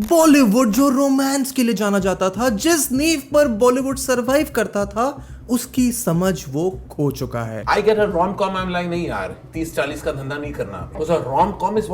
बॉलीवुड जो रोमांस के लिए जाना जाता था, जिस नींव पर बॉलीवुड सरवाइव करता था, उसकी समझ वो खो चुका है। I get a rom-com, I'm like नहीं यार 30-40 का धंधा नहीं करना, because a rom-com is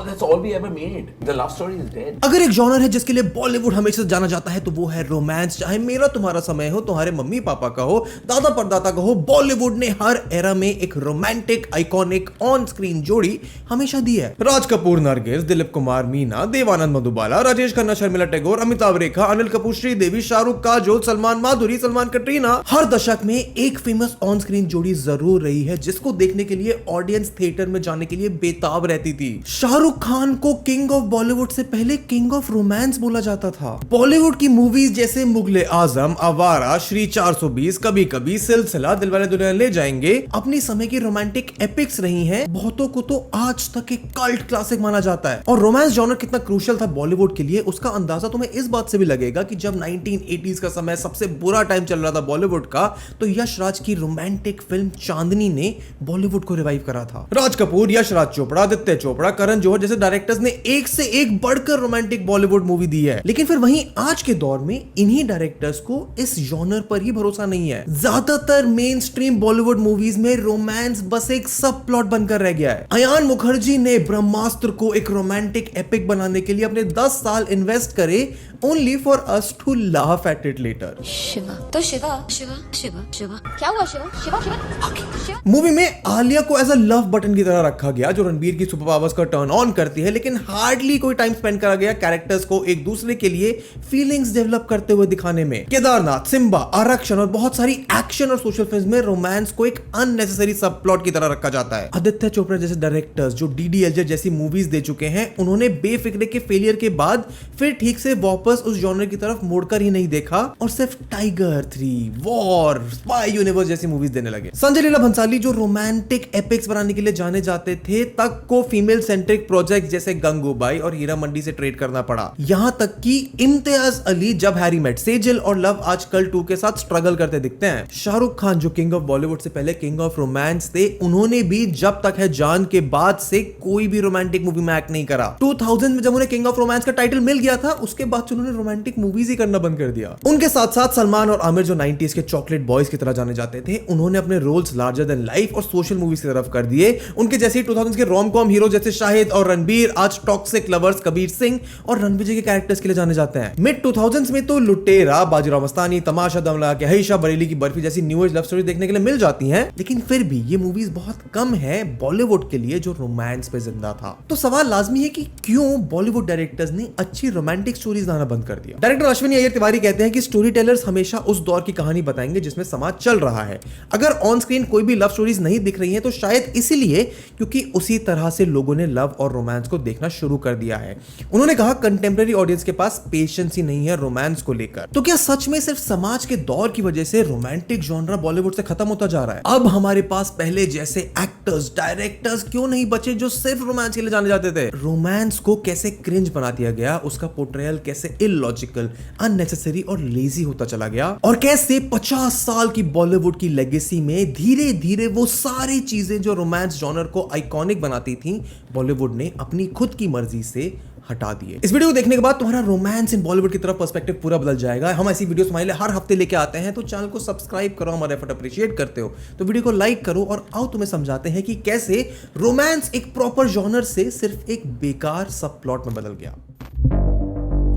that's all we ever made. The love story is dead. अगर एक जॉनर है जिसके लिए बॉलीवुड हमेशा जाना जाता है तो वो है रोमांस। चाहे मेरा तुम्हारा समय हो, तुम्हारे मम्मी पापा का हो, दादा परदादा का हो, बॉलीवुड ने हर एरा में एक रोमांटिक आइकॉनिक ऑन स्क्रीन जोड़ी हमेशा दी है। राज कपूर नरगिस, दिलीप कुमार मीना, देवानंद मधुबाला, राजेश खन्ना शर्मिला टैगोर, अमिताभ रेखा, अनिल कपूर श्रीदेवी, शाहरुख काजोल, सलमान माधुरी, सलमान कटरीना, हर दशक में एक फेमस ऑन स्क्रीन जोड़ी जरूर रही है जिसको देखने के लिए ऑडियंस थिएटर में जाने के लिए बेताब रहती थी। शाहरुख खान को किंग ऑफ बॉलीवुड से पहले किंग ऑफ रोमांस बोला जाता था। बॉलीवुड की मूवीज जैसे मुगले आजम, आवारा, श्री 420, कभी कभी, सिलसिला, दिलवाले दुल्हनिया ले जाएंगे अपनी समय की रोमांटिक एपिक्स रही हैं। बहुतों को तो आज तक एक कल्ट क्लासिक माना जाता है। और रोमांस जॉनर कितना क्रूशियल था बॉलीवुड के लिए, उसका अंदाजा तुम्हें इस बात से भी लगेगा कि जब 1980s का समय सबसे बुरा टाइम चल रहा था बॉलीवुड का, तो यश राज की रोमांटिक फिल्म चांदनी ने बॉलीवुड को रिवाइव करा था। राज कपूर, यश राज चोपड़ा, आदित्य चोपड़ा, करण जौहर जैसे डायरेक्टर्स ने एक से एक बढ़कर रोमांटिक बॉलीवुड मूवी दी है। लेकिन फिर वहीं आज के दौर में इन्हीं डायरेक्टर्स को इस जॉनर पर ही भरोसा नहीं है। ज्यादातर मेन स्ट्रीम बॉलीवुड मूवीज में रोमांस बस एक सब प्लॉट बनकर रह गया है। अयान मुखर्जी ने ब्रह्मास्त्र को एक रोमांटिक एपिक बनाने के लिए अपने 10 साल इन्वेस्ट करे, only for us to laugh at it later. Shiva तो शिवा शिवा शिवा शिवा क्या हुआ? शिवा शिवा शिवा मूवी में आलिया को एज अ लव बटन की तरह रखा गया जो रणबीर की सुपर पावर्स का टर्न ऑन करती है, लेकिन हार्डली कोई टाइम स्पेंड करा गया कैरेक्टर्स को एक दूसरे के लिए फीलिंग्स डेवलप करते हुए दिखाने में। केदारनाथ, सिम्बा, आरक्षण और बहुत सारी एक्शन और सोशल फिल्म में रोमांस को एक अननेसेसरी सब प्लॉट की तरह रखा जाता है। आदित्य चोपड़ा जैसे डायरेक्टर्स जो डीडीएलजे जैसी मूवीज दे चुके हैं, उन्होंने बेफिक्रे के फेलियर के बाद फिर ठीक से वापस उस जॉनर की तरफ मुड़कर ही नहीं देखा और सिर्फ टाइगर 3, वॉर, स्पाई यूनिवर्स जैसी मूवीज देने लगे। संजय लीला भंसाली जो रोमांटिक एपिक्स बनाने के लिए जाने जाते थे, तक को फीमेल सेंट्रिक प्रोजेक्ट जैसे गंगूबाई और हीरा मंडी से ट्रेड करना पड़ा। यहां तक कि इम्तियाज अली जब हैरी मेट सेजल और लव आजकल 2 के साथ स्ट्रगल करते दिखते हैं। शाहरुख खान जो किंग ऑफ बॉलीवुड से पहले किंग ऑफ रोमांस थे, उन्होंने भी जब तक है जान के बाद से कोई भी रोमांटिक मूवी में एक्ट नहीं करा। 2000 में जब उन्हें किंग ऑफ रोमांस का टाइटल मिल गया था, उसके बाद उन्होंने रोमांटिक मूवीज ही करना बंद कर दिया। उनके साथ साथ सलमान और आमिर जो 90s के चॉकलेट बॉयज की तरह जाने जाते थे, उन्होंने अपने रोल्स लार्जर देन लाइफ और सोशल मूवीज की तरफ कर दिए। उनके जैसे 2000s के रोम-कॉम हीरो जैसे शाहिद और रणबीर आज टॉक्सिक लवर्स कबीर सिंह और रणविजय के कैरेक्टर्स के लिए जाने जाते हैं। मिड 2000s में तो लुटेरा, बाजीराव मस्तानी, तमाशा, दम लगा के हईशा, बरेली की बर्फी जैसी न्यू एज लव स्टोरी देखने के लिए मिल जाती हैं, लेकिन फिर भी ये मूवीज बहुत कम है बॉलीवुड के लिए जो रोमांस पे जिंदा था। तो सवाल लाजमी है कि क्यों बॉलीवुड डायरेक्टर्स ने अच्छी रोमांटिक स्टोरीज लाना बंद कर दिया। डायरेक्टर अश्विनी अय्यर तिवारी कहते हैं कि स्टोरी टेलर्स हमेशा उस दौर की कहानी बताएंगे जिसमें समाज चल रहा है। अगर ऑन स्क्रीन कोई भी लव स्टोरीज नहीं दिख रही हैं तो शायद इसीलिए क्योंकि उसी तरह से लोगों ने लव और रोमांस को देखना शुरू कर दिया है। उन्होंने कहा कंटेम्प्रेरी ऑडियंस के पास पेशेंस ही नहीं है रोमांस को लेकर। तो क्या सच में सिर्फ समाज के दौर की वजह से रोमांटिक जॉनरा बॉलीवुड से खत्म होता जा रहा है? अब हमारे पास पहले जैसे एक्टर्स, डायरेक्टर्स क्यों नहीं बचे जो सिर्फ रोमांस के लिए जाने जाते थे? रोमांस को कैसे क्रिंज बना दिया गया, उसका पोर्ट्रेयल कैसे इलॉजिकल, अननेसेसरी और लेजी होता चला गया, और कैसे 50 साल की बॉलीवुड की लेगेसी में धीरे धीरे वो सारी चीजें जो रोमांस जॉनर को आइकॉनिक बनाती थी, बॉलीवुड ने अपनी खुद की मर्जी से हटा दिए। इस वीडियो को देखने के बाद तुम्हारा रोमांस इन बॉलीवुड की तरफ पर्सपेक्टिव पूरा बदल जाएगा। हम ऐसी वीडियोस तुम्हारे लिए हर हफ्ते लेके आते हैं, तो चैनल को सब्सक्राइब करो, हमारा एफर्ट अप्रिशिएट करते हो तो वीडियो को लाइक करो, और आओ तुम्हें समझाते हैं कि कैसे रोमांस एक प्रॉपर जॉनर से सिर्फ एक बेकार सब प्लॉट में बदल गया।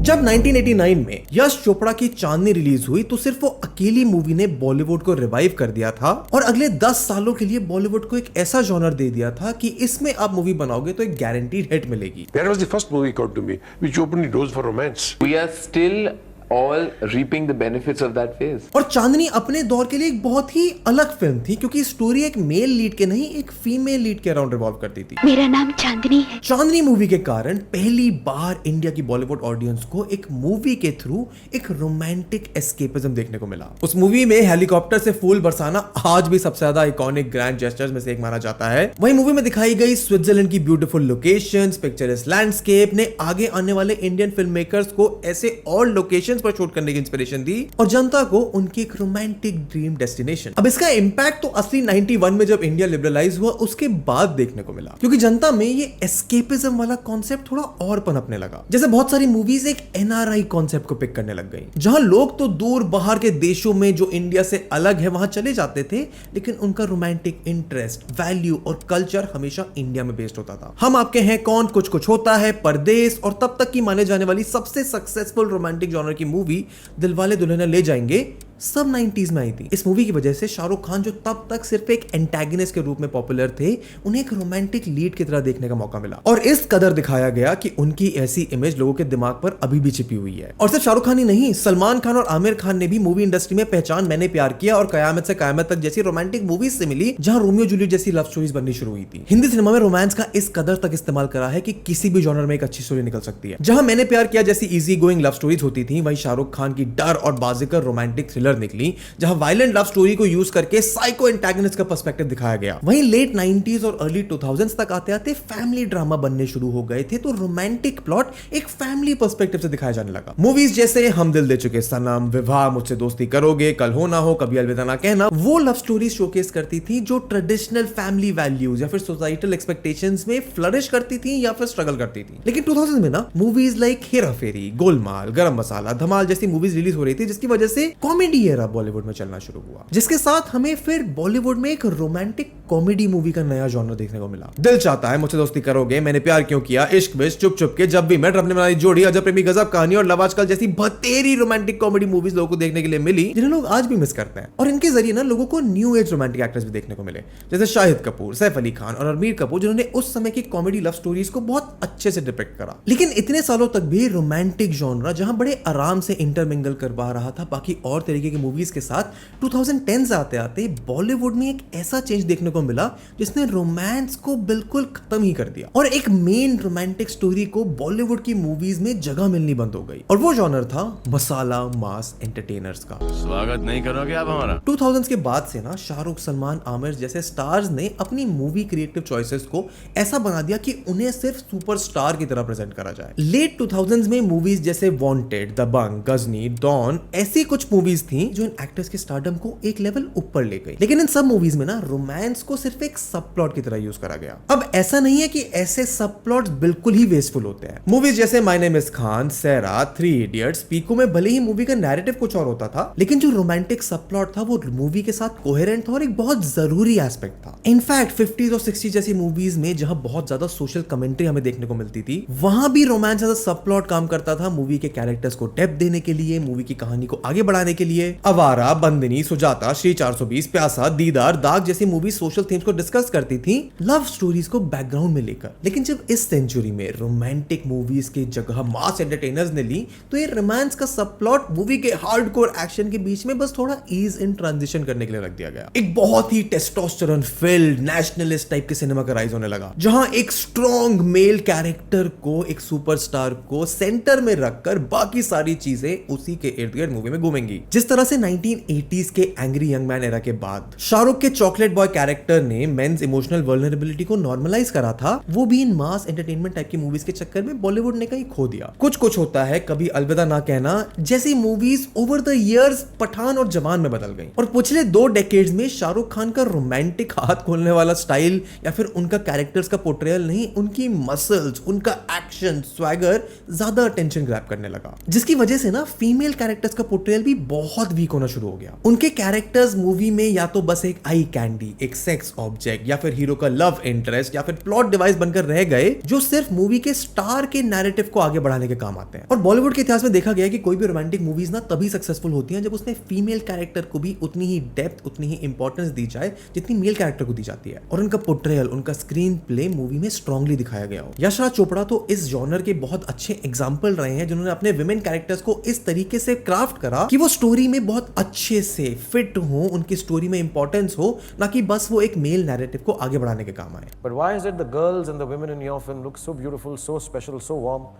जब 1989 में यश चोपड़ा की चांदनी रिलीज हुई तो सिर्फ वो अकेली मूवी ने बॉलीवुड को रिवाइव कर दिया था और अगले 10 सालों के लिए बॉलीवुड को एक ऐसा जॉनर दे दिया था कि इसमें आप मूवी बनाओगे तो एक गारंटीड हिट मिलेगी। That was the first movie called to me, which opened the doors for romance. We are still all reaping the benefits of that phase. और चांदनी अपने दौर के लिए एक बहुत ही अलग फिल्म थी क्योंकि स्टोरी एक मेल लीड के नहीं एक फीमेल लीड के अराउंड रिवॉल्व करती थी। मेरा नाम चांदनी है। चांदनी मूवी के कारण पहली बार इंडिया की बॉलीवुड ऑडियंस को एक मूवी के थ्रू एक रोमांटिक एस्केपिज्म देखने को मिला। उस मूवी में हेलीकॉप्टर से फूल बरसाना आज भी सबसे ज्यादा आइकॉनिक ग्रैंड जेस्चर्स में से एक माना जाता है। वही मूवी में दिखाई गई स्विट्जरलैंड की ब्यूटीफुल लोकेशंस, पिक्चरस लैंडस्केप ने आगे आने वाले इंडियन फिल्म मेकर्स को ऐसे और लोकेशंस पर शूट करने की इंस्पिरेशन दी और जनता को उनकी एक रोमांटिक ड्रीम डेस्टिनेशन। अब इसका इंपैक्ट तो असली 91 में जब इंडिया लिबरलाइज हुआ उसके बाद देखने को मिला, क्योंकि जनता में ये एस्केपिज्म वाला कॉन्सेप्ट थोड़ा और पनपने लगा। जैसे बहुत सारी मूवीज एक एनआरआई कॉन्सेप्ट को पिक करने लग गई, जहां लोग तो दूर बाहर के देशों में जो इंडिया से अलग है वहां चले जाते थे, लेकिन उनका रोमांटिक इंटरेस्ट, वैल्यू और कल्चर हमेशा इंडिया में बेस्ड होता था। हम आपके हैं कौन, कुछ कुछ होता है, परदेश और तब तक की माने जाने वाली सबसे सक्सेसफुल रोमांटिक जॉनर की मूवी दिलवाले दुल्हनिया ले जाएंगे सब 90s में आई थी। इस मूवी की वजह से शाहरुख खान, जो तब तक सिर्फ एक एंटेगनिस्ट के रूप में पॉपुलर थे, उन्हें एक रोमांटिक लीड की तरह देखने का मौका मिला और इस कदर दिखाया गया कि उनकी ऐसी इमेज लोगों के दिमाग पर अभी भी छिपी हुई है। और सिर्फ शाहरुख खान ही नहीं, सलमान खान और आमिर खान ने भी मूवी इंडस्ट्री में पहचान मैंने प्यार किया और कयामत से कयामत तक जैसी रोमांटिक मूवीज से मिली, जहां रोमियो जूलियट जैसी लव स्टोरीज बननी शुरू हुई थी। हिंदी सिनेमा में रोमांस का इस कदर तक इस्तेमाल करा है कि किसी भी जॉनर में एक अच्छी स्टोरी निकल सकती है। जहां मैंने प्यार किया जैसी इजी गोइंग लव स्टोरीज होती थी, वहीं शाहरुख खान की डर और बाजिकर रोमांटिक थ्रिलर निकली, जहां वायलेंट लव स्टोरी को यूज करके साइको एंटेगनिस्ट का पर्सपेक्टिव दिखाया गया। वहीं लेट 90s और अर्ली 2000s तक आते आते फैमिली ड्रामा बनने शुरू हो गए थे, तो रोमांटिक प्लॉट एक फैमिली पर्सपेक्टिव से दिखाया जाने लगा। मूवीज जैसे हम दिल दे चुके सनम, विवाह, मुझसे दोस्ती करोगे, कल हो ना हो, कभी अलविदा ना कहना, वो लव स्टोरीज शोकेस करती थी जो ट्रेडिशनल फैमिली वैल्यूज या फिर सोसाइटल एक्सपेक्टेशंस में फ्लरिश करती थी या फिर स्ट्रगल करती थी। लेकिन 2000 में ना मूवीज लाइक हेरा फेरी, गोलमाल, गरम मसाला, धमाल जैसी मूवीज रिलीज हो रही थी, जिसकी वजह से कॉमेडी एरा बॉलीवुड में चलना शुरू हुआ, जिसके साथ हमें फिर बॉलीवुड में एक रोमांटिक कॉमेडी मूवी का नया जॉनर देखने को मिला। दिल चाहता है, मुझसे दोस्ती करोगे, मैंने प्यार क्यों किया, इश्क विश्क, चुप चुप के, जब भी मैं, रब ने बनाई जोड़ी, अजब प्रेमी, गजब कहानी और लव आजकल जैसी बतेरी रोमांटिक कॉमेडी मूवीज लोगों को देखने के लिए मिली, जिन्हें लोग आज भी मिस करते हैं। और इनके जरिए ना लोगों को न्यू एज रोमांटिक एक्टर्स भी देखने को मिले, जैसे शाहिद कपूर, सैफ अली खान और रणबीर कपूर, जिन्होंने उस समय की कॉमेडी लव स्टोरीज को बहुत अच्छे से डिपिक्ट करा। लेकिन इतने सालों तक भी रोमांटिक जॉनरा, जहां बड़े आराम से इंटरमिंगल कर पा रहा था बाकी और तरीके की मूवीज के साथ, 2010 आते आते बॉलीवुड में एक ऐसा चेंज देखने को मिला जिसने रोमांस को बिल्कुल खत्म ही कर दिया और एक मेन रोमांटिक स्टोरी को बॉलीवुड की मूवीज में जगह मिलनी बंद हो गई। और वो जॉनर था मसाला मास एंटरटेनर्स का। स्वागत नहीं करोगे आप हमारा? 2000s के बाद से ना शाहरुख, सलमान, आमिर जैसे स्टार्स ने अपनी मूवी क्रिएटिव चॉइसेस को ऐसा बना दिया कि उन्हें सिर्फ सुपरस्टार की तरह प्रेजेंट करा जाए। लेट 2000s में मूवीज जैसे वांटेड, दबंग, गजनी, डॉन ऐसी कुछ मूवीज थी जो इन एक्टर्स के स्टारडम को एक लेवल ऊपर ले गई। लेकिन इन सब मूवीज में ना रोमांस को सिर्फ एक सब प्लॉट की तरह यूज करा गया। अब ऐसा नहीं है कि ऐसे सब प्लॉट्स बिल्कुल ही वेस्टफुल होते हैं। मूवीज जैसे my name is Khan, Saira, 3 idiots, Piku में भले ही मूवी का नैरेटिव कुछ और होता था, लेकिन जो रोमांटिक सब प्लॉट था वो मूवी के साथ कोहेरेंट था और एक बहुत जरूरी एस्पेक्ट था। इनफैक्ट 50s और 60s जैसी मूवीज में जहां बहुत ज्यादा सोशल कमेंट्री हमें देखने को मिलती थी, वहां भी रोमांस एज अ सब प्लॉट काम करता था, मूवी के कैरेक्टर्स को डेप्थ देने के लिए, मूवी की कहानी को आगे बढ़ाने के लिए। अवारा, बंदिनी, सुजाता, श्री 420, प्यासा, दीदार, दाग जैसी मूवी सोशल थीम्स को डिस्कस करती थी, लव स्टोरीज को बैकग्राउंड में लेकर। लेकिन जब इस सेंचुरी में रोमांटिक मूवीज की जगह मास एंटरटेनर्स ने ली, तो ये रोमांस का सब प्लॉट मूवी के हार्डकोर एक्शन के बीच में बस थोड़ा ईज इन ट्रांजिशन करने के लिए रख दिया गया। एक बहुत ही टेस्टोस्टेरोन फिल्ड नेशनलिस्ट टाइप के सिनेमा का राइज होने लगा, जहां एक स्ट्रॉन्ग मेल कैरेक्टर को, एक सुपरस्टार को सेंटर में रखकर बाकी सारी चीजें उसी के इर्द गिर्द मूवी में घूमेंगी। जिस तरह से 1980s के एंग्री यंग मैन एरा के बाद शाहरुख के चॉकलेट बॉय कैरेक्टर ने मेंस इमोशनल वल्नरेबिलिटी को नॉर्मलाइज करा था, वो भी इन मास एंटरटेनमेंट टाइप की मूवीज के चक्कर में बॉलीवुड ने कहीं खो दिया। कुछ कुछ होता है, कभी अलविदा ना कहना जैसी movies over the years Pathaan और जवान में बदल गई। और पिछले 2 डेकेड्स में शाहरुख खान का रोमांटिक हाथ खोलने वाला स्टाइल या फिर उनका कैरेक्टर्स का पोर्ट्रेयल नहीं, उनकी मसल्स, उनका एक्शन, स्वैगर ज्यादा अटेंशन ग्रैब करने लगा, जिसकी वजह से ना फीमेल कैरेक्टर्स का पोर्ट्रेयल भी बहुत वीक होना शुरू हो गया। उनके कैरेक्टर्स मूवी में या तो बस एक आई कैंडी, एक सेक्स ऑब्जेक्ट या फिर हीरो का लव इंटरेस्ट या फिर प्लॉट डिवाइस बनकर रह गए, जो सिर्फ मूवी के स्टार के नैरेटिव को आगे बढ़ाने के काम आते हैं। और बॉलीवुड के इतिहास में देखा गया है कि कोई भी रोमांटिक मूवीज ना तभी सक्सेसफुल होती हैं जब उसने फीमेल कैरेक्टर को भी उतनी ही डेप्थ, उतनी ही इंपॉर्टेंस दी जाए जितनी मेल कैरेक्टर को दी जाती है, और उनका पोर्ट्रेयल, उनका स्क्रीन प्ले मूवी में स्ट्रांगली दिखाया गया हो। यश राज चोपड़ा तो इस जॉनर के बहुत अच्छे एग्जाम्पल रहे हैं, जिन्होंने अपने विमेन कैरेक्टर्स को इस तरीके से क्राफ्ट करा कि वो स्टोरी में बहुत अच्छे से फिट हो, उनकी स्टोरी में इंपॉर्टेंस हो, ना कि बस वो एक मेल नैरेटिव को आगे बढ़ाने के काम आए। But why is it the girls and the women in your film look so beautiful, so special, so warm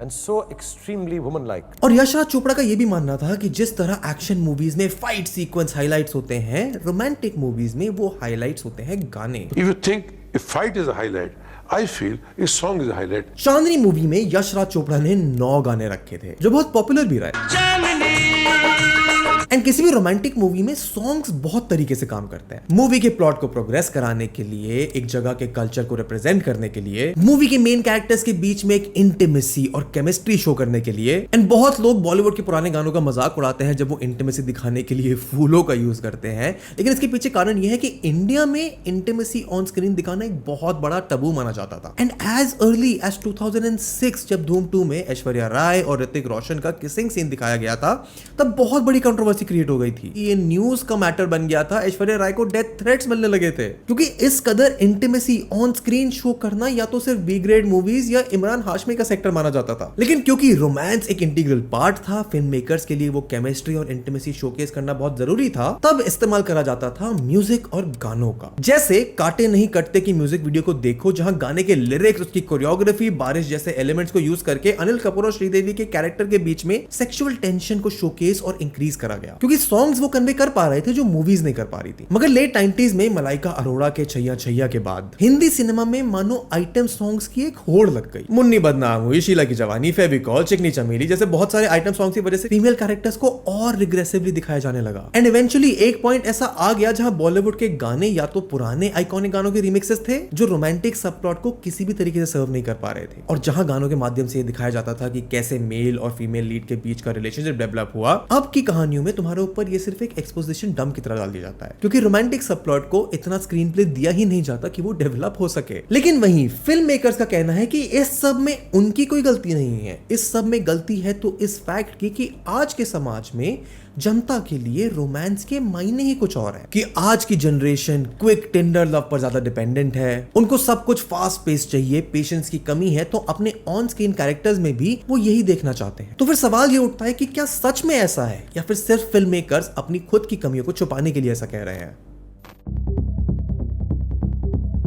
and so extremely woman-like? और यश राज चोपड़ा का ये भी मानना था कि जिस तरह एक्शन मूवीज में फाइट सीक्वेंस हाइलाइट्स होते हैं, रोमांटिक मूवीज में वो हाइलाइट्स होते हैं गाने। If you think a fight is a highlight, I feel a song is a highlight. Chandni movie में यश राज चोपड़ा ने 9 गाने रखे थे, जो बहुत पॉपुलर भी रहे। एंड किसी भी रोमांटिक मूवी में सॉन्ग्स बहुत तरीके से काम करते हैं। मूवी के प्लॉट को प्रोग्रेस कराने के लिए, एक जगह के कल्चर को रिप्रेजेंट करने के लिए, मूवी के मेन कैरेक्टर्स के बीच में एक इंटीमेसी और केमिस्ट्री शो करने के लिए। एंड बहुत लोग बॉलीवुड के पुराने गानों का मजाक उड़ाते हैं जब वो इंटीमेसी दिखाने के लिए फूलों का यूज करते हैं, लेकिन इसके पीछे कारण यह है कि इंडिया में इंटीमेसी ऑन स्क्रीन दिखाना एक बहुत बड़ा टबू माना जाता था। एंड एज अर्ली एज 2006 जब धूम 2 में ऐश्वर्या राय और ऋतिक रोशन का किसिंग सीन दिखाया गया था, तब बहुत बड़ी कंट्रोवर्सी क्रिएट हो गई थी। ये न्यूज का मैटर बन गया था, ऐश्वर्या राय को डेथ थ्रेट्स मिलने लगे थे, क्योंकि इस कदर इंटीमेसी ऑन स्क्रीन शो करना या तो सिर्फ बी ग्रेड मूवीज या इमरान हाशमी का सेक्टर माना जाता था। लेकिन क्योंकि रोमांस एक इंटीग्रल पार्ट था, फिल्म मेकर्स के लिए वो केमिस्ट्री और इंटीमेसी शोकेस करना बहुत जरूरी था, तब इस्तेमाल करा जाता था म्यूजिक और गानों का। जैसे काटे नहीं कटते की म्यूजिक वीडियो को देखो, जहां गाने के लिरिक्स, उसकी कोरियोग्राफी, बारिश जैसे एलिमेंट्स को यूज करके अनिल कपूर और श्रीदेवी के कैरेक्टर के बीच में सेक्सुअल टेंशन को शोकेस और इंक्रीज करा गया, क्योंकि सॉन्ग्स वो कन्वे कर पा रहे थे जो मूवीज नहीं कर पा रही थी। मगर लेट 90s में मलाइका अरोड़ा के छैया छैया के बाद हिंदी सिनेमा में मानो आइटम सॉन्ग्स की एक होड़ लग गई। मुन्नी बदनाम हुई, शीला की जवानी, फेविकॉल, चिकनी चमेली जैसे बहुत सारे आइटम सॉन्ग्स की वजह से फीमेल कैरेक्टर्स को और रिग्रेसिवली दिखाया जाने लगा। एंड इवेंचुअली एक पॉइंट ऐसा आ गया जहां बॉलीवुड के गाने या तो पुराने आइकॉनिक गानों के रिमिक्सेस थे जो रोमांटिक सब प्लॉट को किसी भी तरीके से सर्व नहीं कर पा रहे थे, और जहां गानों के माध्यम से ये दिखाया जाता था कि कैसे मेल और फीमेल लीड के बीच का रिलेशनशिप डेवलप हुआ। अब की कहानियों में तुम्हारे ऊपर ये सिर्फ एक एक्सपोजिशन डंप की तरह डाल दिया जाता है, क्योंकि रोमांटिक सब प्लॉट को इतना स्क्रीन प्ले दिया ही नहीं जाता कि वो डेवलप हो सके। लेकिन वहीं फिल्म मेकर्स का कहना है कि इस सब में उनकी कोई गलती नहीं है। इस सब में गलती है तो इस फैक्ट की कि आज के समाज में जनता के लिए रोमांस के मायने ही कुछ और है, कि आज की जनरेशन क्विक टेंडर लव पर ज्यादा डिपेंडेंट है। उनको सब कुछ फास्ट पेस चाहिए, पेशेंस की कमी है, तो अपने ऑन स्क्रीन कैरेक्टर्स में भी वो यही देखना चाहते हैं। तो फिर सवाल ये उठता है कि क्या सच में ऐसा है, या फिर सिर्फ फिल्म मेकर्स अपनी खुद की कमियों को छुपाने के लिए ऐसा कह रहे हैं।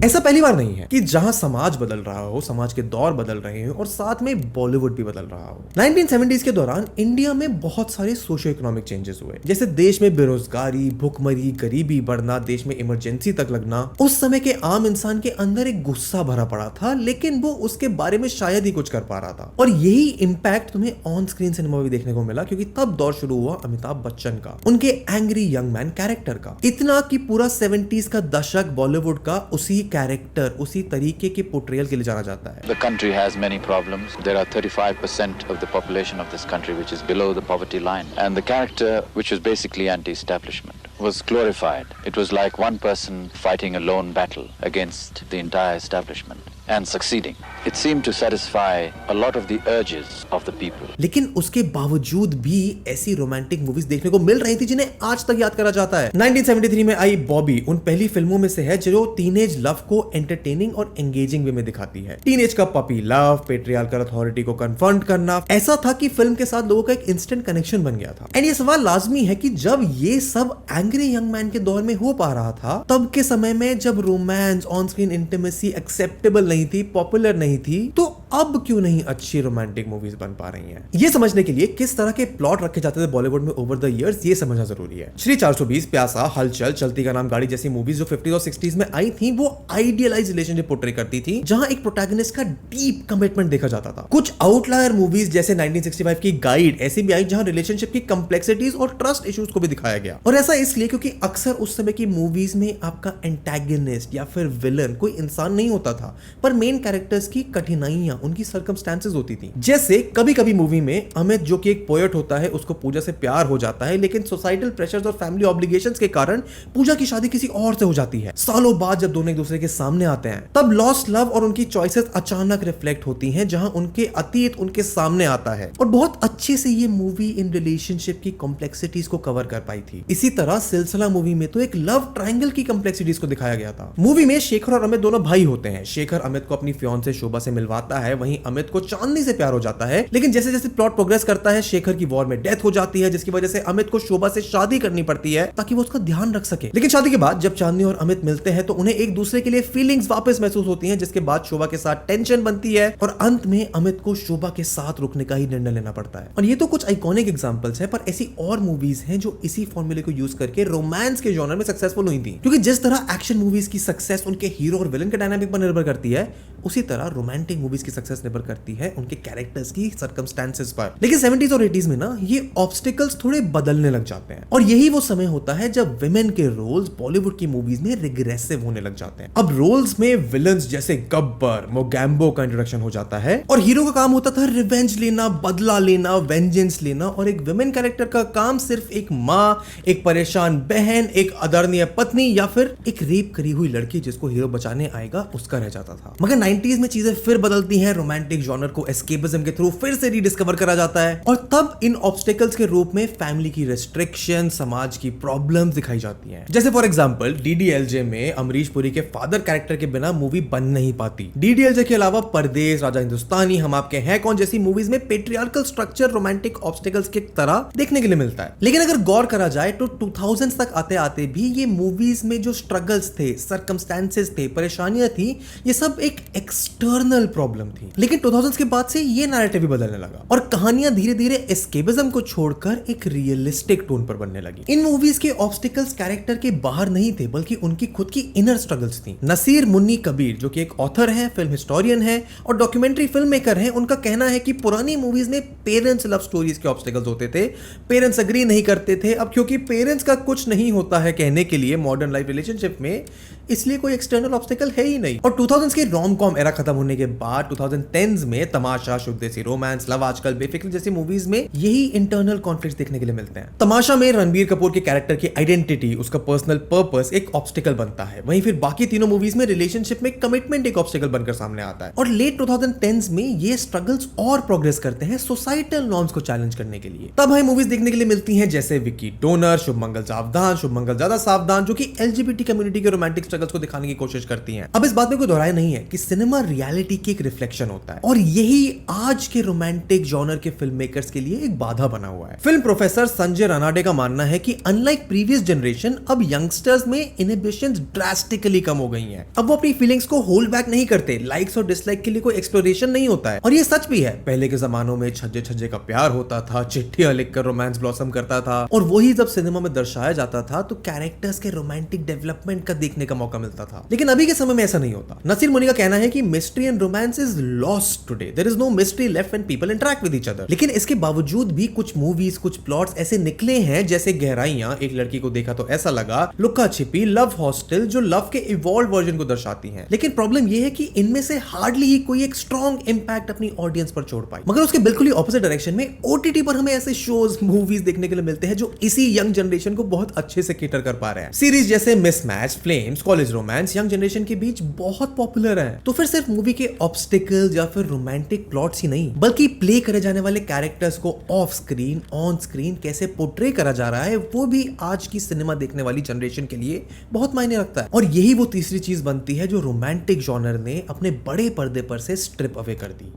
ऐसा पहली बार नहीं है कि जहां समाज बदल रहा हो, समाज के दौर बदल रहे हो और साथ में बॉलीवुड भी बदल रहा हो। 1970s के दौरान इंडिया में बहुत सारे सोशो इकोनॉमिक चेंजेस हुए, जैसे देश में बेरोजगारी, भुखमरी, गरीबी बढ़ना, देश में इमरजेंसी तक लगना। उस समय के आम इंसान के अंदर एक गुस्सा भरा पड़ा था, लेकिन वो उसके बारे में शायद ही कुछ कर पा रहा था। और यही इंपैक्ट तुम्हें ऑन स्क्रीन सिनेमा भी देखने को मिला, क्योंकि तब दौर शुरू हुआ अमिताभ बच्चन का, उनके एंग्री यंग मैन कैरेक्टर का। इतना कि पूरा 70s का दशक बॉलीवुड का उसी कैरेक्टर, उसी तरीके के पोर्ट्रेयल के लिए जाना जाता है। The country has many problems. There are 35% of the population of this country which is below the poverty line. And the character, which was basically anti-establishment, was glorified. It was like one person fighting a lone battle against the entire establishment and succeeding. It seemed to satisfy a lot of the urges of the people. लेकिन उसके बावजूद भी ऐसी romantic movies देखने को मिल रही थी जिन्हें आज तक याद करा जाता है। 1973 में आई बॉबी उन पहली फिल्मों में से है जो टीनेज लव को एंटरटेनिंग और एंगेजिंग वे में दिखाती है। टीनेज का पपी लव, पेट्रियार्कल अथॉरिटी को कन्फ्रंट करना, ऐसा था कि फिल्म के साथ लोगों का एक इंस्टेंट कनेक्शन बन गया था। एंड ये सवाल लाजमी है कि जब ये सब एंग्री यंग मैन के दौर में हो पा रहा था, तब के समय में जब romance, on screen intimacy acceptable नहीं थी, पॉपुलर नहीं थी, तो अब क्यों नहीं अच्छी रोमांटिक मूवीज बन पा रही हैं? ये समझने के लिए किस तरह के प्लॉट रखे जाते थे बॉलीवुड में ओवर द इयर्स, ये समझना जरूरी है। श्री 420, प्यासा, हलचल, चलती का नाम गाड़ी जैसी मूवीज जो 50s और 60s में आई थी, वो आइडियलाइज रिलेशनशिप पोर्ट्रे करती थी, जहां एक प्रोटैगनिस्ट का डीप कमिटमेंट देखा जाता था। कुछ आउटलायर मूवीज जैसे 1965 की गाइड ऐसी भी आई जहां रिलेशनशिप की कॉम्प्लेक्सिटीज और ट्रस्ट इश्यूज को भी दिखाया गया। और ऐसा इसलिए क्योंकि अक्सर उस समय की मूवीज में आपका एंटैगनिस्ट या फिर विलन कोई इंसान नहीं होता था, पर मेन कैरेक्टर्स की कठिनाइयां, उनकी सर्कमस्टेंसेस होती थी। जैसे कभी कभी मूवी में अमित, जो कि एक पोएट होता है, उसको पूजा से प्यार हो जाता है, लेकिन सोसाइटल प्रेशर्स और फैमिली ऑब्लिगेशंस के कारण पूजा की शादी किसी और से हो जाती है। सालों बाद जब दोनों एक दूसरे के सामने आते हैं, तब लॉस्ट लव और उनकी चॉइसेस अचानक रिफ्लेक्ट होती हैं, जहां उनके अतीत उनके सामने आता है। और बहुत अच्छे से ये मूवी इन रिलेशनशिप की कॉम्प्लेक्सिटीज को कवर कर पाई थी। इसी तरह सिलसिला मूवी में तो एक लव ट्रायंगल की कॉम्प्लेक्सिटीज को दिखाया गया था। मूवी में शेखर और अमित दोनों भाई होते हैं। शेखर अमित को अपनी फियांसे शोभा से मिलवाता है, वहीं अमित को चांदनी से प्यार हो जाता है। लेकिन जैसे जैसे प्लॉट प्रोग्रेस करता है, शेखर की वॉर में डेथ हो जाती है, जिसकी वजह से अमित को शोभा से शादी करनी पड़ती है ताकि वो उसका ध्यान रख सके। लेकिन शादी के बाद जब चांदनी और अमित मिलते हैं तो उन्हें एक दूसरे के लिए फीलिंग्स वापस महसूस होती हैं, जिसके बाद शोभा के साथ टेंशन बनती है और अंत में अमित को शोभा के साथ रुकने का ही निर्णय लेना पड़ता है। और ये तो कुछ आइकॉनिक एग्जांपल्स हैं, पर ऐसी और मूवीज हैं जो इसी फॉर्मूले को यूज करके रोमांस के जॉनर में सक्सेसफुल हुई थी। क्योंकि जिस तरह एक्शन मूवीज की सक्सेस उनके हीरो और विलन के डायनामिक पर निर्भर करती है, उसी तरह रोमांटिक मूवीज की सक्सेस निर्भर करती है उनके कैरेक्टर्स की सर्कमस्टेंसेस पर। लेकिन 70s और 80s में ना ये ऑब्स्टिकल्स थोड़े बदलने लग जाते हैं और यही वो समय होता है जब विमेन के रोल्स बॉलीवुड की मूवीज में रिग्रेसिव होने लग जाते हैं। अब रोल्स में विलन्स जैसे गब्बर, मोगैम्बो का इंट्रोडक्शन हो जाता है और हीरो का काम होता था रिवेंज लेना, बदला लेना, वेंजेंस लेना, और एक विमेन कैरेक्टर का काम सिर्फ एक माँ, एक परेशान बहन, एक आदरणीय पत्नी या फिर एक रेप करी हुई लड़की जिसको हीरो बचाने आएगा उसका रह जाता था। मगर 90s में चीजें फिर बदलती हैं, रोमांटिक जॉनर को एस्केपिज्म के थ्रू फिर से रीडिस्कवर करा जाता है और तब इन ऑब्स्टिकल्स के रूप में फैमिली की रेस्ट्रिक्शन, समाज की प्रॉब्लम्स दिखाई जाती हैं। जैसे फॉर एग्जांपल डीडीएलजे में अमरीश पुरी के फादर कैरेक्टर के बिना मूवी बन नहीं पाती। डीडीएलजे के अलावा परदेस, राजा हिंदुस्तानी, हम आपके हैं कौन जैसी मूवीज में पेट्रियार्कल स्ट्रक्चर रोमांटिक ऑब्स्टिकल्स की तरह देखने के लिए मिलता है। लेकिन अगर गौर करा जाए तो 2000s तक आते आते भी ये मूवीज में जो स्ट्रगल्स थे, सर्कमस्टेंसेस थे, परेशानियां थी, ये सब एक एक्सटर्नल प्रॉब्लम थी। लेकिन 2000s के बाद से ये नैरेटिव भी बदलने लगा और कहानियां धीरे धीरे एस्केपिज्म को छोड़कर एक रियलिस्टिक टोन पर बनने लगी। इन मूवीज के ऑब्स्टिकल्स कैरेक्टर के बाहर नहीं थे बल्कि उनकी खुद की इनर स्ट्रगल्स थी। नसीर मुन्नी कबीर जो कि एक ऑथर है, फिल्म हिस्टोरियन है और डॉक्यूमेंट्री फिल्म मेकर है, उनका कहना है कि पुरानी मूवीज में पेरेंट्स लव स्टोरीज के ऑब्स्टिकल्स होते थे, पेरेंट्स एग्री नहीं करते थे। अब क्योंकि पेरेंट्स का कुछ नहीं होता है कहने के लिए मॉडर्न लाइफ रिलेशनशिप में, इसलिए कोई एक्सटर्नल ऑब्स्टिकल है ही नहीं। और 2000s के रोम कॉम एरा खत्म होने के बाद 2010s में तमाशा, शुभ देसी रोमांस, लव आजकल, बेफिक्र जैसी मूवीज में यही इंटरनल कॉन्फ्लिक्ट्स देखने के लिए मिलते हैं। तमाशा में रणबीर कपूर के कैरेक्टर की आइडेंटिटी, उसका पर्सनल पर्पस एक ऑब्स्टिकल बनता है। वहीं फिर बाकी तीनों मूवीज में रिलेशनशिप में कमिटमेंट एक ऑब्स्टिकल बनकर सामने आता है। और लेट 2010s में ये स्ट्रगल्स और प्रोग्रेस करते हैं सोसाइटल नॉर्म्स को चैलेंज करने के लिए। तब हमें मूवीज देखने के लिए मिलती हैं जैसे विकी डोनर, शुभ मंगल सावधान, शुभ मंगल ज्यादा सावधान, जो कि एलजीबीटी कम्युनिटी के रोमांटिक स्ट्रगल्स को दिखाने की कोशिश करती हैं। अब इस बात में कोई दोहराया नहीं है कि सिनेमा रियलिटी की एक रिफ्लेक्शन होता है और यही आज के रोमांटिक जॉनर के फिल्म मेकर्स के लिए एक बाधा बना हुआ है। फिल्म प्रोफेसर संजय रनाडे का मानना है कि अनलाइक प्रीवियस जनरेशन, अब यंगस्टर्स में इनहिबिशंस ड्रास्टिकली कम हो गई हैं। अब वो अपनी फीलिंग्स को होल्ड बैक नहीं करते, लाइक्स और डिसलाइक के लिए कोई एक्सप्लोरेशन नहीं होता है। और ये सच भी है, पहले के जमानों में छज्जे छज्जे का प्यार होता था, चिट्ठियां लिखकर रोमांस ब्लॉसम करता था और वही जब सिनेमा में दर्शाया जाता था तो कैरेक्टर्स के रोमांटिक डेवलपमेंट का देखने का मौका मिलता था। लेकिन अभी के समय में ऐसा नहीं होता। नसीर मुनी का कहना है कि mystery and romance is lost today, there is no mystery left when people interact with each other. लेकिन इसके बावजूद भी कुछ मूवीज, कुछ प्लॉट्स ऐसे निकले हैं जैसे गहराइयां, एक लड़की को देखा तो ऐसा लगा, लुक्का छिपी, लव हॉस्टल, जो लव के इवॉल्व वर्जन को दर्शाती हैं। लेकिन प्रॉब्लम यह है कि इनमें से हार्डली ही कोई एक स्ट्रॉन्ग इंपैक्ट अपनी ऑडियंस पर छोड़ पाई। मगर उसके बिल्कुल ही ऑपोजिट डायरेक्शन में ओटीटी पर हमें ऐसे शोज, मूवीज देखने के लिए मिलते हैं जो इसी यंग जनरेशन को बहुत अच्छे से केटर कर पा रहे हैं। सीरीज जैसे mismatch, flames, college romance young generation के बीच बहुत पॉपुलर है। तो फिर सिर्फ मूवी के ऑब्स्टिकल्स या फिर रोमांटिक प्लॉट्स ही नहीं बल्कि प्ले करे जाने वाले कैरेक्टर्स को ऑफ स्क्रीन, ऑन स्क्रीन कैसे पोर्ट्रे करा जा रहा है, वो भी आज की सिनेमा देखने वाली जनरेशन के लिए बहुत मायने रखता है। और यही वो तीसरी चीज बनती है जो रोमांटिक जॉनर ने अपने बड़े पर्दे पर से स्ट्रिप अवे कर दी।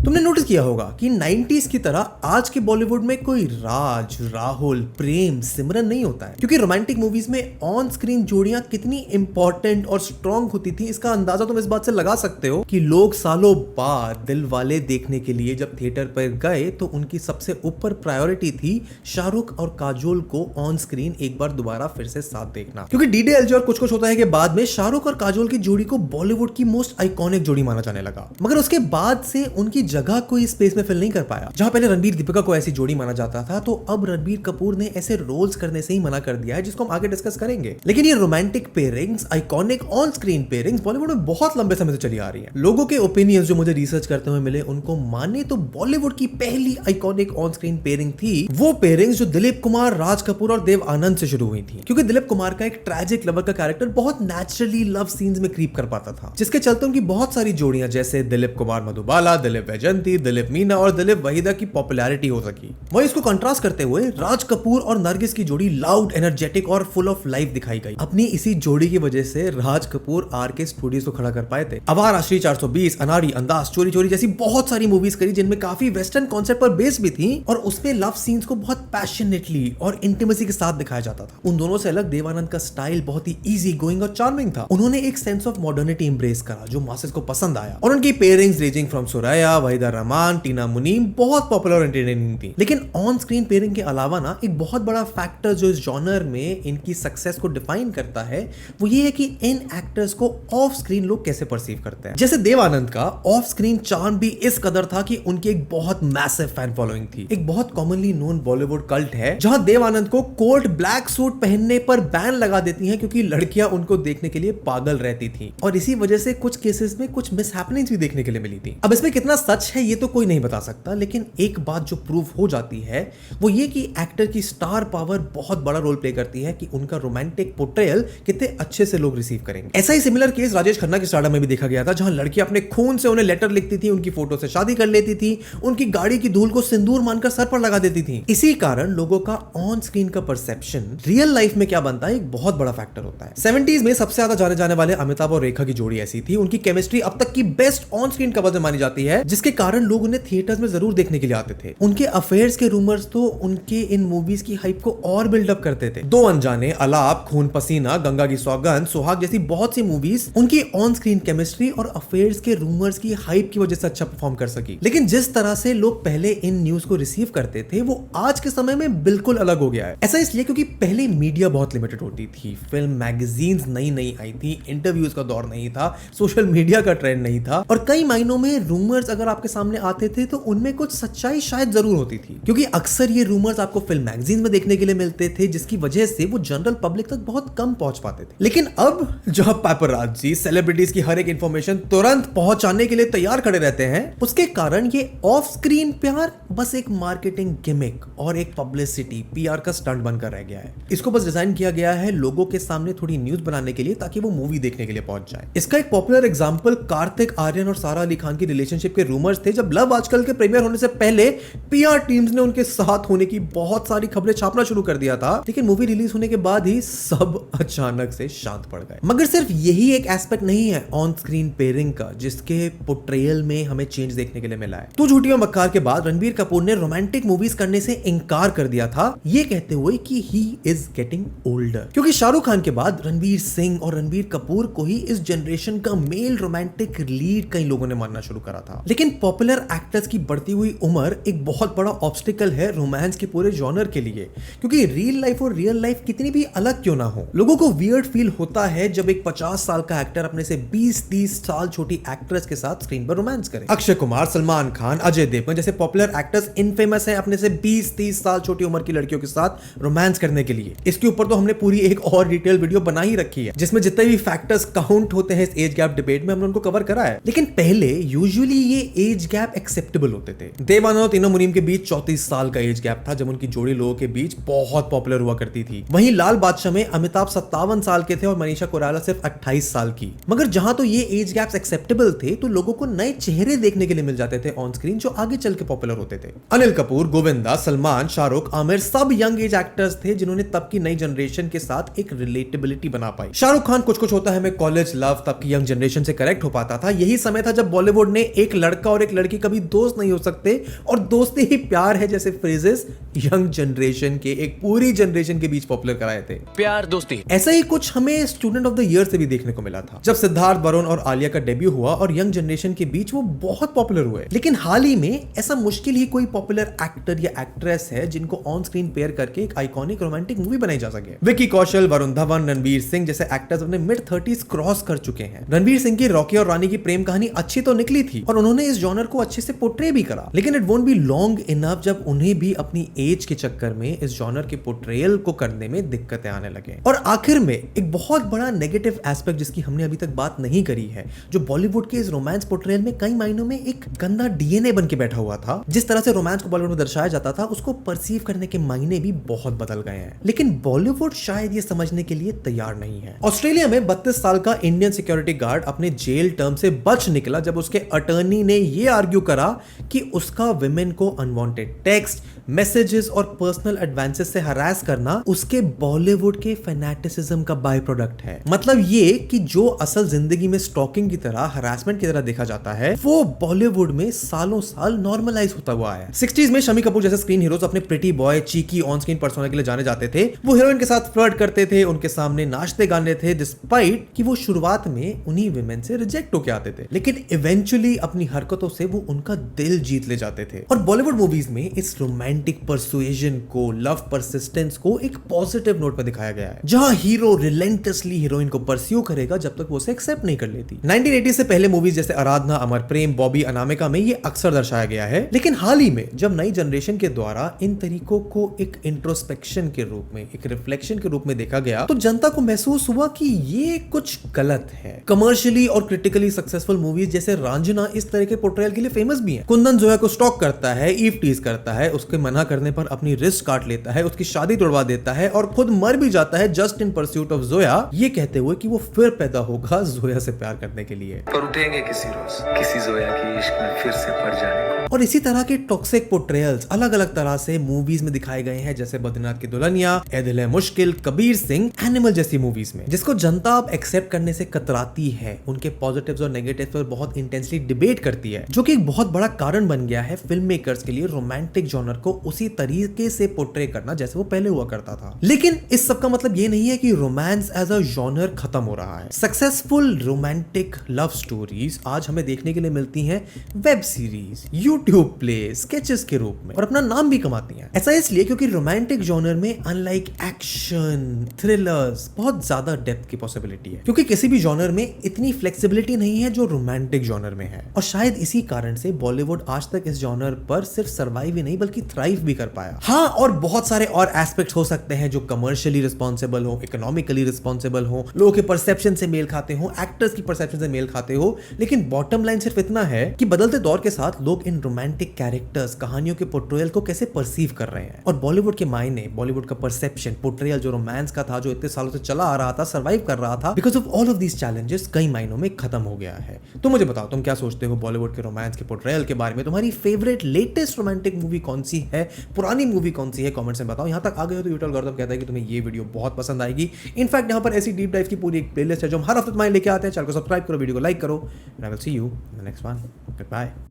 तुमने नोटिस किया होगा कि 90s की तरह आज के बॉलीवुड में कोई राज, राहुल, प्रेम, सिमरन नहीं होता है, क्योंकि रोमांटिक मूवीज में ऑन स्क्रीन जोड़ियां कितनी इंपॉर्टेंट और स्ट्रॉन्ग होती थी इसका अंदाजा तुम इस बात से लगा सकते हो कि लोग सालों बाद दिल वाले देखने के लिए जब थिएटर पर गए तो उनकी सबसे ऊपर प्रायोरिटी थी शाहरुख और काजोल को ऑन स्क्रीन एक बार दोबारा फिर से साथ देखना। क्योंकि डीडीएलजे और कुछ कुछ होता है के बाद में शाहरुख और काजोल की जोड़ी को बॉलीवुड की मोस्ट आइकॉनिक जोड़ी माना जाने लगा। मगर उसके बाद से उनकी जगह कोई स्पेस में फिल नहीं कर पाया। जहां पहले रणबीर दीपिका को ऐसी जोड़ी माना जाता था तो अब रणबीर कपूर ने ऐसे रोल्स करने से ही मना कर दिया है, जिसको हम आगे डिस्कस करेंगे। लेकिन ये romantic pairings, iconic on screen pairings Bollywood में बहुत लंबे समय से चली आ रही है। लोगों के ओपिनियंस जो मुझे रिसर्च करते हुए मिले उनको माने तो बॉलीवुड की पहली आइकॉनिक ऑन स्क्रीन पेयरिंग थी वो पेयरिंग्स जो दिलीप कुमार, राज कपूर और देव आनंद से शुरू हुई थी। क्योंकि दिलीप कुमार का एक ट्रैजिक लवर का कैरेक्टर बहुत नेचुरली लव सीन्स में क्रीप कर पाता था, जिसके चलते उनकी बहुत सारी जोड़ियां जैसे दिलीप कुमार मधुबाला, दिलीप वैजंती, दिलीप मीना और दिलीप वहीदा की पॉपुलैरिटी हो सकी। वहीं इसको कंट्रास्ट करते हुए राज कपूर और नरगिस की जोड़ी लाउड, एनर्जेटिक और फुल ऑफ लाइफ दिखाई गई। अपनी इसी जोड़ी की वजह से राज कपूर आरके स्टूडियोज को खड़ा कर पाए थे। आवारा, श्री 420, अनाड़ी, अंदाज, चोरी चोरी जैसी बहुत सारी मूवीज करी जिनमें काफी वेस्टर्न कॉन्सेप्ट पर बेस भी थी और उसमें लव सीन्स को बहुत पैशनेटली और इंटीमेसी के साथ दिखाया जाता था। उन दोनों से अलग देव आनंद का स्टाइल बहुत ही इजी गोइंग और चार्मिंग था। उन्होंने एक सेंस ऑफ मॉडर्निटी एम्ब्रेस करा जो मासेस को पसंद आया और उनकी pairings ranging from Suraiya, Waheeda Waheeda Rehman, Tina Munim बहुत पॉपुलर और एंटरटेनिंग थी। लेकिन ऑन स्क्रीन पेयरिंग के अलावा ना एक बहुत बड़ा फैक्टर जो इस जॉनर में इनकी सक्सेस को डिफाइन करता है वो ये है कि इन एक्टर्स को ऑफ स्क्रीन लोग कैसे परसीव करते हैं। जैसे देव आनंद का ऑफ स्क्रीन चार्म भी इस कदर था कि उनकी एक बहुत मैसिव फैन फॉलोइंग थी। एक बहुत कॉमनली नोन बॉलीवुड कल्ट है जहां देव आनंद को कोट ब्लैक सूट पहनने पर बैन लगा देती हैं क्योंकि लड़कियां उनको देखने के लिए पागल रहती थी और इसी वजह से कुछ केसेस में कुछ मिस हैपनिंग्स भी देखने के लिए मिली थी। अब इसमें कितना सच है ये तो कोई नहीं बता सकता, लेकिन एक बात जो प्रूव हो जाती है वो ये कि एक्टर की स्टार पावर बहुत बड़ा रोल प्ले करती है कि उनका रोमांटिक पोर्ट्रेयल कितने अच्छे से लोग रिसीव करेंगे। ऐसा ही सिमिलर केस राजेश खन्ना की स्टारडम में भी देखा गया था जहां लड़कियां अपने खून से उन्हें लेटर लिखती थी, उनकी फोटो से शादी कर लेती थी, उनकी गाड़ी की धूल को सिंदूर मानकर सर पर लगा देती थी। इसी कारण लोगों का ऑन स्क्रीन का परसेप्शन रियल लाइफ में क्या बनता है एक बहुत बड़ा फैक्टर होता है। 70s में सबसे ज्यादा जाने जाने वाले अमिताभ और रेखा की जोड़ी ऐसी थी, उनकी केमिस्ट्री अब तक की बेस्ट ऑन स्क्रीन कपल मानी जाती है, जिसके कारण लोग उन्हें थिएटर्स में जरूर देखने के लिए आते थे। उनके अफेयर्स के रूमर्स तो उनके इन मूवीज की हाइप को और बिल्डअप करते थे। दो अनजाने, अलाप, खून पसीना, गंगा की सौगंध, सुहाग जैसी बहुत सी मूवीज उनकी ऑन स्क्रीन केमिस्ट्री और अफेयर्स के रूमर्स की हाइप की वजह से अच्छा परफॉर्म कर सकी। लेकिन जिस तरह से लोग पहले इन न्यूज को रिसीव करते थे वो आज के समय में बिल्कुल अलग हो गया है। ऐसा इसलिए क्योंकि पहले मीडिया बहुत लिमिटेड होती थी, फिल्म मैगजीन्स नई नई आई थी, इंटरव्यूज का दौर नहीं था, सोशल मीडिया का ट्रेंड नहीं था और कई मायनों में रूमर्स अगर आपके सामने आते थे तो उनमें कुछ सच्चाई शायद जरूर होती थी, क्योंकि अक्सर ये रूमर्स आपको फिल्म मैगजीन में देखने के लिए मिलते थे जिसकी वजह से वो जनरल पब्लिक तक बहुत कम पहुंच पाते थे। लेकिन अब जहां पेपराजी सेलिब्रिटीज की हर एक इंफॉर्मेशन तुरंत पहुंचाने के लिए तैयार खड़े रहते हैं, उसके कारण ये ऑफ स्क्रीन प्यार बस एक मार्केटिंग गिमिक और एक पब्लिसिटी पीआर का स्टंट बनकर रह गया है। इसको बस डिजाइन किया गया है लोगों के सामने थोड़ी न्यूज बनाने के लिए ताकि वो मूवी देखने के लिए पहुंच जाए। इसका एक पॉपुलर एग्जांपल कार्तिक आर्यन और सारा अली खान की रिलेशनशिप के रूमर्स थे। जब लव आजकल के प्रीमियर होने से पहले पीआर टीम्स ने उनके साथ होने की बहुत सारी खबरें छापना शुरू कर दिया था, लेकिन मूवी रिलीज होने के बाद ही सब अचानक से शांत पड़ गए। मगर सिर्फ यही एक एस्पेक्ट नहीं है ऑन स्क्रीन पेयरिंग का जिसके पोर्ट्रेयल में हमें चेंज देखने के लिए मिला है। तो झूठी और मक्कार के बाद रणबीर कपूर ने रोमांटिक मूवीज करने से इनकार कर दिया था, ये कहते हुए कि ही इज गेटिंग ओल्डर, क्योंकि शाहरुख खान के बाद रणवीर सिंह और रणबीर कपूर को ही इस जनरेशन का मेल रोमांटिक लीड कई लोगों ने मानना शुरू करा था। लेकिन पॉपुलर एक्टर्स की बढ़ती हुई उम्र एक बहुत बड़ा ऑब्स्टिकल है रोमांस के पूरे जॉनर के लिए, क्योंकि रियल लाइफ और रियल लाइफ कितनी भी अलग क्यों ना हो, लोगों को वियर्ड फील होता है जब एक 50 साल का एक्टर अपने से 20-30 साल छोटी एक्ट्रेस के साथ स्क्रीन पर रोमांस करे। अक्षय कुमार, सलमान खान, अजय देवगन जैसे पॉपुलर एक्टर्स इनफेमस हैं अपने से 20-30 साल छोटी उम्र की लड़कियों के साथ रोमांस करने के लिए। इसके ऊपर तो हमने पूरी एक और डिटेल वीडियो बना ही रखी है जिसमें जितने भी फैक्टर्स काउंट होते हैं इस एज गैप डिबेट में हमने उनको कवर करा है। लेकिन पहले यूजुअली ये एज गैप एक्सेप्टेबल होते थे। देव आनंद और टीना मुनीम के बीच 34 साल का एज गैप था जब उनकी जोड़ी लोगों के बीच बहुत पॉपुलर हुआ करती थी। वहीं लाल बादशाह में अमिताभ 57 साल के थे और मनीषा कोइराला सिर्फ 28 साल की। मगर जहां तो ये एज गैप्स एक्सेप्टेबल थे तो लोगों को नए चेहरे देखने के लिए मिल जाते थे ऑन स्क्रीन जो आगे चल के पॉपुलर होते थे। अनिल कपूर, गोविंदा, सलमान, शाहरुख, आमिर सब यंग एज एक्टर्स थे जिन्होंने तब की नई जनरेशन के साथ एक रिलेटेबिलिटी बना पाई। शाहरुख खान कुछ कुछ होता है मैं कॉलेज लव तब की यंग जनरेशन से करेक्ट हो पाता था। यही समय था जब बॉलीवुड ने एक लड़का और एक लड़की कभी दोस्त नहीं हो सकते और दोस्ती ही प्यार है जैसे फ्रेजेस यंग जनरेशन के एक पूरी जनरेशन के बीच पॉपुलर कराए थे। प्यार दोस्ती। ऐसा ही कुछ हमें स्टूडेंट ऑफ द ईयर से भी देखने को मिला था जब सिद्धार्थ, वरुण और आलिया का डेब्यू हुआ और यंग जनरेशन के बीच वो बहुत पॉपुलर हुए। लेकिन हाल ही में ऐसा मुश्किल ही कोई पॉपुलर एक्टर या एक्ट्रेस है जिनको ऑन स्क्रीन पेयर करके एक आइकॉनिक रोमांटिक मूवी बनाई जा सके। विकी कौशल, वरुण धवन, रणबीर सिंह जैसे एक्टर्स अपने मिड 30s क्रॉस कर चुके हैं। रणबीर सिंह की रॉकी और रानी की प्रेम कहानी अच्छी तो निकली थी और उन्होंने इस जॉनर को अच्छे से पोर्ट्रे भी करा, लेकिन it won't be long enough जब उन्हें भी अपनी एज के चक्कर में इस जॉनर के पोर्ट्रेयल को करने में दिक्कतें आने लगे। और आखिर में एक बहुत बड़ा नेगेटिव एस्पेक्ट जिसकी हमने अभी तक बात नहीं करी है, जो बॉलीवुड के इस रोमांस पोर्ट्रेयल में कई मायनों में एक गंदा डीएनए बन के बैठा हुआ था। जिस तरह से रोमांस को बॉलीवुड में दर्शाया जाता था उसको परसीव करने के मायने भी बहुत बदल गए हैं, लेकिन बॉलीवुड शायद ये समझने के लिए तैयार नहीं है। ऑस्ट्रेलिया में 32 साल का इंडियन सिक्योरिटी गार्ड अपने जेल टर्म से बच निकला जब उसके अटर्नी ने यह आर्ग्यू करा कि उसका विमेन को अनवांटेड टेक्स्ट, मैसेजेस और पर्सनल एडवांसेस से हरास करना उसके बॉलीवुड के फैनेटिसिज्म का बाय प्रोडक्ट है। मतलब ये कि जो असल जिंदगी में स्टॉकिंग की तरह, हरासमेंट की तरह देखा जाता है वो बॉलीवुड में सालों साल नॉर्मलाइज होता हुआ है। 60s में शमी कपूर जैसे स्क्रीन हीरोज अपने pretty boy, cheeky on screen persona के लिए जाने जाते थे। वो हीरोइन के साथ फ्लर्ट करते थे, उनके सामने नाचते गाने थे, डिस्पाइट कि वो शुरुआत में उन्हीं विमेन से रिजेक्ट होके आते थे, लेकिन इवेंचुअली अपनी हरकतों बातों से वो उनका दिल जीत ले जाते थे। और बॉलीवुड मूवीज में इस रोमांटिक परसुएजन को, लव परसिस्टेंस को एक पॉजिटिव नोट पर दिखाया गया है, जहां हीरो रिलेंटसली हीरोइन को परस्यू करेगा जब तक वो उसे एक्सेप्ट नहीं कर लेती। 1980 से पहले मूवीज जैसे आराधना, अमर प्रेम, बॉबी, अनामिका में ये अक्सर दर्शाया गया है, लेकिन हाल ही में जब नई जनरेशन के द्वारा इन तरीकों को एक इंट्रोस्पेक्शन के रूप में, एक रिफ्लेक्शन के रूप में देखा गया, तो जनता को महसूस हुआ कि ये कुछ गलत है। कमर्शियली और क्रिटिकली सक्सेसफुल मूवीज जैसे रांझना इस तरह के पोर्ट्रेयल के लिए फेमस भी है। कुंदन जोया को स्टॉक करता है, ईव टीज करता है, उसके मना करने पर अपनी रिस्ट काट लेता है, उसकी शादी तोड़वा देता है और खुद मर भी जाता है just in pursuit of Zoya, ये कहते हुए कि वो फिर पैदा होगा जोया से प्यार करने के लिए। पर उठेंगे किसी रोज किसी जोया की इश्क में फिर से पड़ जाने को। और इसी तरह के टॉक्सिक पोर्ट्रेयल्स अलग अलग तरह से मूवीज में दिखाए गए हैं, जैसे बद्रीनाथ की दुल्हनिया, ए दिल है मुश्किल, कबीर सिंह, एनिमल जैसी मूवीज में, जिसको जनता अब एक्सेप्ट करने से कतराती है, उनके पॉजिटिव्स और नेगेटिव्स पर बहुत इंटेंसली डिबेट करती है, जो कि एक बहुत बड़ा कारण बन गया है फिल्म मेकर्स के लिए रोमांटिक जॉनर को उसी तरीके से पोर्ट्रे करना जैसे वो पहले हुआ करता था। लेकिन इस सब का मतलब ये नहीं है कि रोमांस एज अ जॉनर खत्म हो रहा है। सक्सेसफुल रोमांटिक लव स्टोरीज आज हमें देखने के लिए मिलती हैं web series, YouTube play, sketches के रूप में, और अपना नाम भी कमाती हैं। ऐसा इसलिए क्योंकि रोमांटिक जॉनर में अनलाइक एक्शन, थ्रिलर्स, बहुत ज्यादा डेप्थ की पॉसिबिलिटी है, क्योंकि किसी भी जॉनर में इतनी फ्लेक्सिबिलिटी नहीं है जो रोमांटिक जॉनर में है। और शायद इसी कारण से बॉलीवुड आज तक इस जॉनर पर सिर्फ सर्वाइव ही नहीं बल्कि थ्राइव भी कर पाया। हाँ, और बहुत सारे और एस्पेक्ट्स हो सकते हैं जो कमर्शियली रिस्पॉन्सिबल हो, इकोनॉमिकली रिस्पॉन्सिबल हो, लोगों के परसेप्शन से मेल खाते हो, एक्टर्स की परसेप्शन से मेल खाते हो, लेकिन बॉटम लाइन सिर्फ इतना है कि बदलते दौर के साथ लोग इन रोमांटिक कैरेक्टर्स, कहानियों के पोर्ट्रेयल को कैसे परसीव कर रहे हैं। और बॉलीवुड के मायने, बॉलीवुड का परसेप्शन, पोर्ट्रेयल जो रोमांस का था, जो इतने सालों से चला आ रहा था, सर्वाइव कर रहा था, because of all of these challenges कई मायनों में खत्म हो गया है। तो मुझे बताओ, तुम क्या सोचते हो बॉलीवुड के रोमांस के पोर्ट्रेयल के बारे में? तुम्हारी फेवरेट लेटेस्ट रोमांटिक मूवी कौन सी है, पुरानी मूवी कौन सी है? कमेंट्स में बताओ। यहां तक आ गए हो तो यूट्यूब एल्गोरिथम कहता है कि तुम्हें ये वीडियो बहुत पसंद आएगी। इनफैक्ट यहां पर ऐसी डीप डाइव की पूरी एक प्लेलिस्ट है जो हम हर हफ्ते तुम्हारे लेके आते हैं। चैनल को सब्सक्राइब करो, वीडियो को लाइक करो, and I will see you in the next one. Good bye.